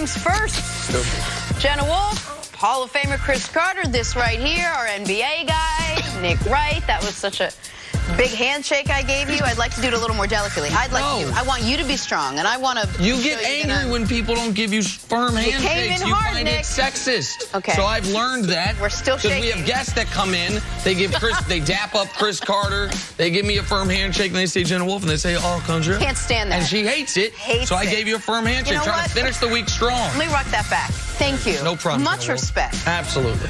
First, Jenna Wolf, Hall of Famer Cris Carter, this right here, our NBA guy, Nick Wright. That was such a big handshake I gave you. I'd like to do it a little more delicately. I want you to be strong, and I want to. You get angry when people don't give you firm handshakes. You find it sexist. Okay. So I've learned that. We're still shaking. Because we have guests that come in. They give Cris, they dap up Cris Carter. They give me a firm handshake, and they say Jenna Wolf, and they say, "Oh, Conjure." Can't stand that. And she hates it. So I gave you a firm handshake, trying to finish the week strong. Let me rock that back. Thank you. No problem. Much respect. Absolutely.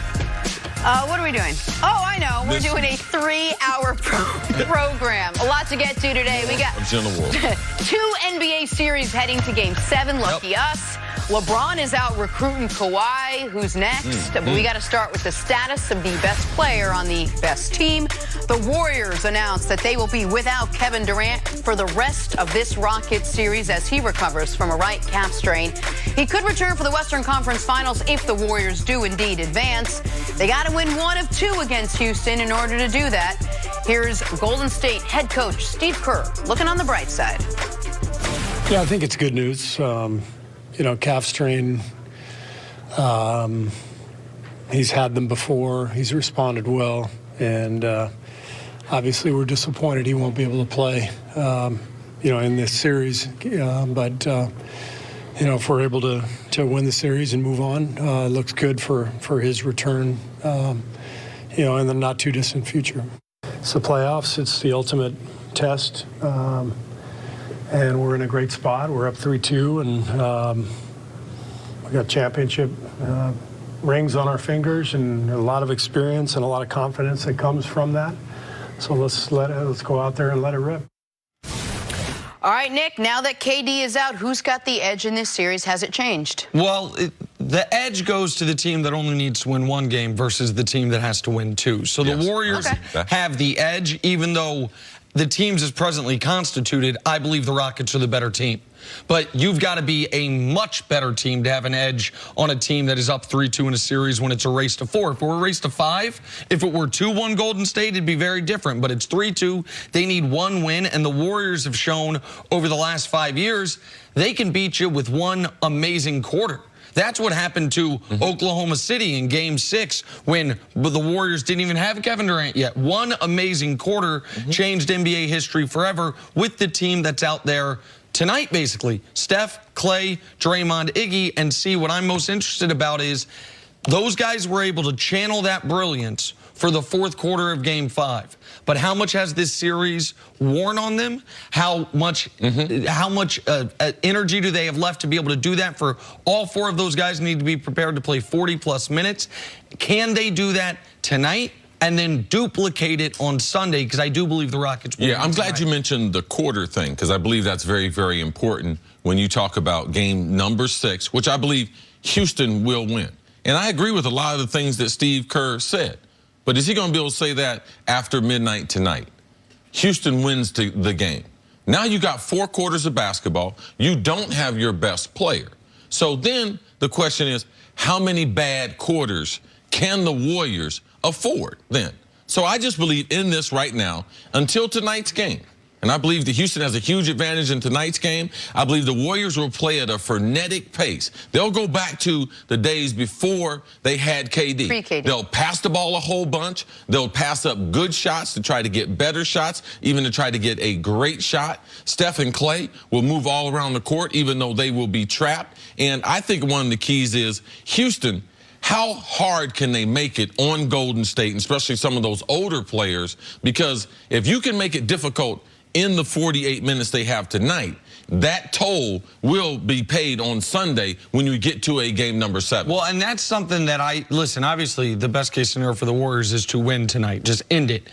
What are we doing? Oh, I know. We're doing a 3-hour program. A lot to get to today. We got Jenna Wolf. 2 NBA series heading to Game 7. Lucky us. LeBron is out recruiting Kawhi. Who's next? But we got to start with the status of the best player on the best team. The Warriors announced that they will be without Kevin Durant for the rest of this Rockets series as he recovers from a right calf strain. He could return for the Western Conference Finals if the Warriors do indeed advance. They got to win 1 of 2 against Houston in order to do that. Here's Golden State head coach Steve Kerr looking on the bright side. Yeah, I think it's good news. You know, calf strain, he's had them before. He's responded well. And obviously we're disappointed he won't be able to play, you know, in this series. But you know, if we're able to win the series and move on, it looks good for his return, you know, in the not too distant future. It's the playoffs. It's the ultimate test. And we're in a great spot. We're up 3-2, and we got championship rings on our fingers, and a lot of experience and a lot of confidence that comes from that. So let's go out there and let it rip. All right, Nick, now that KD is out, who's got the edge in this series? Has it changed? Well, the edge goes to the team that only needs to win 1 game versus the team that has to win 2. So the Warriors have the edge, even though the teams as presently constituted, I believe the Rockets are the better team. But you've got to be a much better team to have an edge on a team that is up 3-2 in a series when it's a race to 4. If it were a race to 5, if it were 2-1 Golden State, it'd be very different. But it's 3-2. They need 1 win, and the Warriors have shown over the last 5 years they can beat you with 1 amazing quarter. That's what happened to Oklahoma City in Game 6 when the Warriors didn't even have Kevin Durant yet. 1 amazing quarter changed NBA history forever with the team that's out there tonight, basically. Steph, Clay, Draymond, Iggy, and see what I'm most interested about is those guys were able to channel that brilliance for the 4th quarter of Game 5. But how much has this series worn on them? How much energy do they have left to be able to do that? For all 4 of those guys need to be prepared to play 40-plus minutes. Can they do that tonight and then duplicate it on Sunday? Because I do believe the Rockets will. Yeah, I'm glad you mentioned the quarter thing, because I believe that's very, very important when you talk about game number 6, which I believe Houston will win. And I agree with a lot of the things that Steve Kerr said. But is he going to be able to say that after midnight tonight? Houston wins the game. Now you got 4 quarters of basketball. You don't have your best player. So then the question is, how many bad quarters can the Warriors afford then? So I just believe in this right now until tonight's game. And I believe that Houston has a huge advantage in tonight's game. I believe the Warriors will play at a frenetic pace. They'll go back to the days before they had KD. Pre-KD. They'll pass the ball a whole bunch. They'll pass up good shots to try to get better shots, even to try to get a great shot. Steph and Clay will move all around the court, even though they will be trapped. And I think one of the keys is Houston. How hard can they make it on Golden State, and especially some of those older players? Because if you can make it difficult in the 48 minutes they have tonight, that toll will be paid on Sunday when you get to a game number 7. Well, and that's something that listen, obviously the best case scenario for the Warriors is to win tonight. Just end it.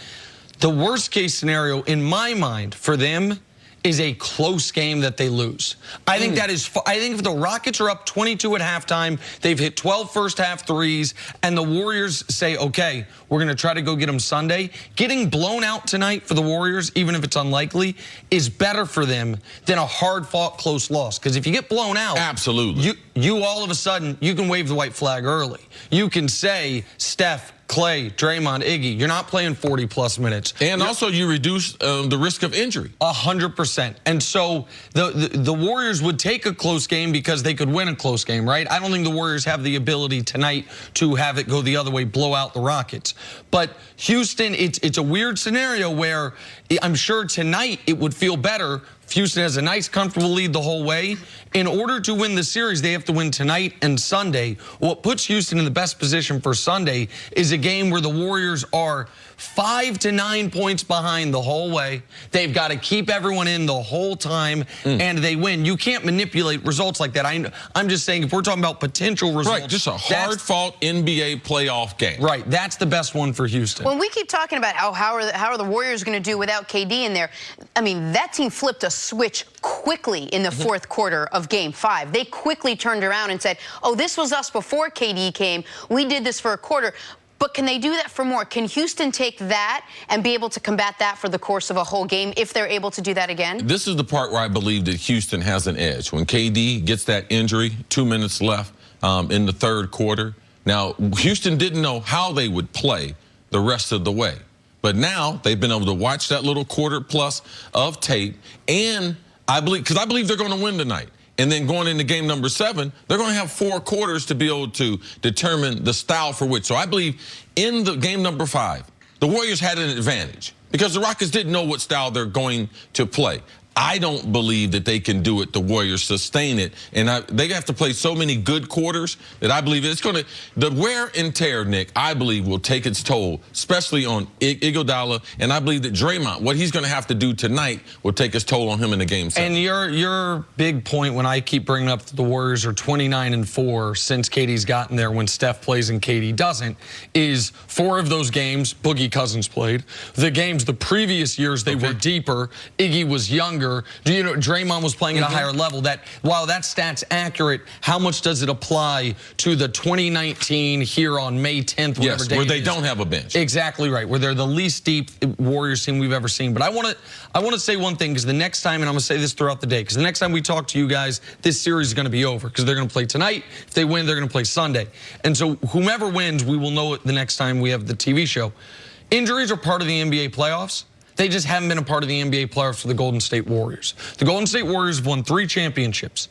The worst case scenario in my mind for them is a close game that they lose. I think that is, I think if the Rockets are up 22 at halftime, they've hit 12 first-half threes, and the Warriors say, okay, we're going to try to go get them Sunday, getting blown out tonight for the Warriors, even if it's unlikely, is better for them than a hard-fought close loss. Because if you get blown out, absolutely, you all of a sudden, you can wave the white flag early. You can say, Steph, Clay, Draymond, Iggy. You're not playing 40-plus minutes. And also you reduce the risk of injury. 100%. And so the Warriors would take a close game because they could win a close game, right? I don't think the Warriors have the ability tonight to have it go the other way, blow out the Rockets. But Houston, it's a weird scenario where I'm sure tonight it would feel better. Houston has a nice, comfortable lead the whole way. In order to win the series, they have to win tonight and Sunday. What puts Houston in the best position for Sunday is a game where the Warriors are 5 to 9 points behind the whole way. They've got to keep everyone in the whole time, and they win. You can't manipulate results like that. I'm just saying, if we're talking about potential results. Right, just a hard-fought NBA playoff game. Right, that's the best one for Houston. When we keep talking about how are the Warriors going to do without KD in there, I mean, that team flipped a switch quickly in the fourth quarter of Game 5. They quickly turned around and said, oh, this was us before KD came. We did this for a quarter. But can they do that for more? Can Houston take that and be able to combat that for the course of a whole game if they're able to do that again? This is the part where I believe that Houston has an edge. When KD gets that injury, 2 minutes left in the third quarter. Now, Houston didn't know how they would play the rest of the way. But now they've been able to watch that little quarter plus of tape. And I believe they're going to win tonight. And then going into game number 7, they're going to have 4 quarters to be able to determine the style for which. So I believe in the game number 5, the Warriors had an advantage because the Rockets didn't know what style they're going to play. I don't believe that they can do it. The Warriors sustain it. And they have to play so many good quarters that I believe it's going to, the wear and tear, Nick, I believe will take its toll, especially on Iguodala. And I believe that Draymond, what he's going to have to do tonight will take its toll on him in the game 7. And your big point when I keep bringing up that the Warriors are 29-4 since KD's gotten there when Steph plays and KD doesn't, is 4 of those games Boogie Cousins played. The games the previous years, they were deeper. Iggy was younger. You know, Draymond was playing at a higher level. That while that stat's accurate, how much does it apply to the 2019 here on May 10th? Yes, where they don't have a bench. Exactly right, where they're the least deep Warriors team we've ever seen. But I want to say one thing, because the next time, and I'm going to say this throughout the day, because the next time we talk to you guys, this series is going to be over because they're going to play tonight. If they win, they're going to play Sunday. And so whomever wins, we will know it the next time we have the TV show. Injuries are part of the NBA playoffs. They just haven't been a part of the NBA playoffs for the Golden State Warriors. The Golden State Warriors have won 3 championships.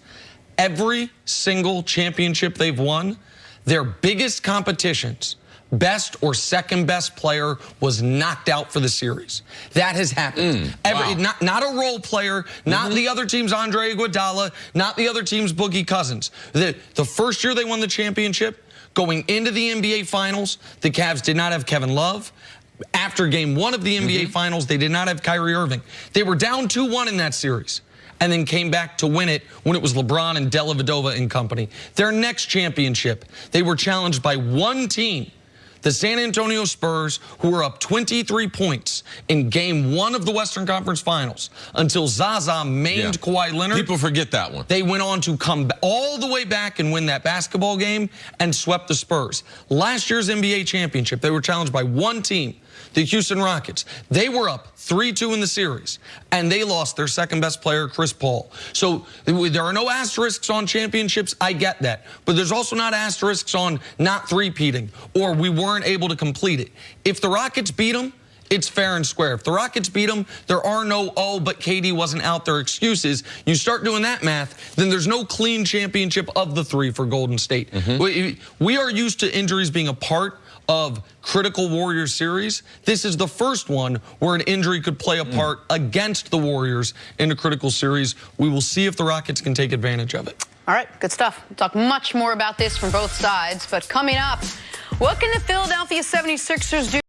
Every single championship they've won, their biggest competitions, best or second best player was knocked out for the series. That has happened. Not a role player, not the other team's Andre Iguodala, not the other team's Boogie Cousins. The first year they won the championship, going into the NBA Finals, the Cavs did not have Kevin Love. After game 1 of the NBA Finals, they did not have Kyrie Irving. They were down 2-1 in that series and then came back to win it when it was LeBron and Dellavedova and company. Their next championship, they were challenged by one team, the San Antonio Spurs, who were up 23 points in game 1 of the Western Conference Finals until Zaza maimed Kawhi Leonard. People forget that one. They went on to come all the way back and win that basketball game and swept the Spurs. Last year's NBA championship, they were challenged by one team, the Houston Rockets. They were up 3-2 in the series, and they lost their second best player, Chris Paul. So there are no asterisks on championships. I get that. But there's also not asterisks on not three-peating or we weren't able to complete it. If the Rockets beat them, it's fair and square. If the Rockets beat them, there are no, oh, but KD wasn't out there excuses. You start doing that math, then there's no clean championship of the 3 for Golden State. We are used to injuries being a part of critical Warriors series. This is the first one where an injury could play a part against the Warriors in a critical series. We will see if the Rockets can take advantage of it. All right, good stuff. We'll talk much more about this from both sides. But coming up, what can the Philadelphia 76ers do?